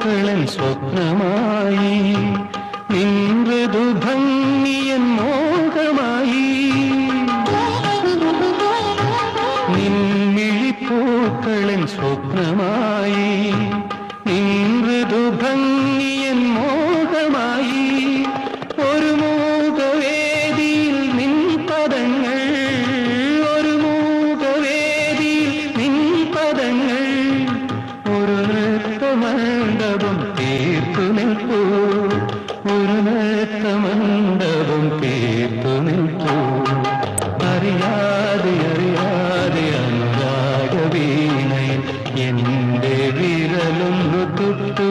പൂക്കളൻ സ്വപ്നമായി നിൻമൃദു ഭംഗിയൻ മോഹമായി നിൻമിഴിപ്പൂക്കളൻ സ്വപ്നമായി നിൻമൃദു ഭംഗിയൻ മോഹമായി ഒരു മൂകവേദിയിൽ നിൻ പദങ്ങൾ ഒരു മൂകവേദിയിൽ നിൻ പദങ്ങൾ ഒരു നൃത്തമണ്ഡപം തീർത്തു നിൽപ്പൂ ഒരു നൃത്തമണ്ഡപം തീർത്തു നിൽപ്പൂ അറിയാതെ അറിയാതെ അനുരാഗവീണയിൽ എന്റെ വിരലൊന്നു തൊട്ടു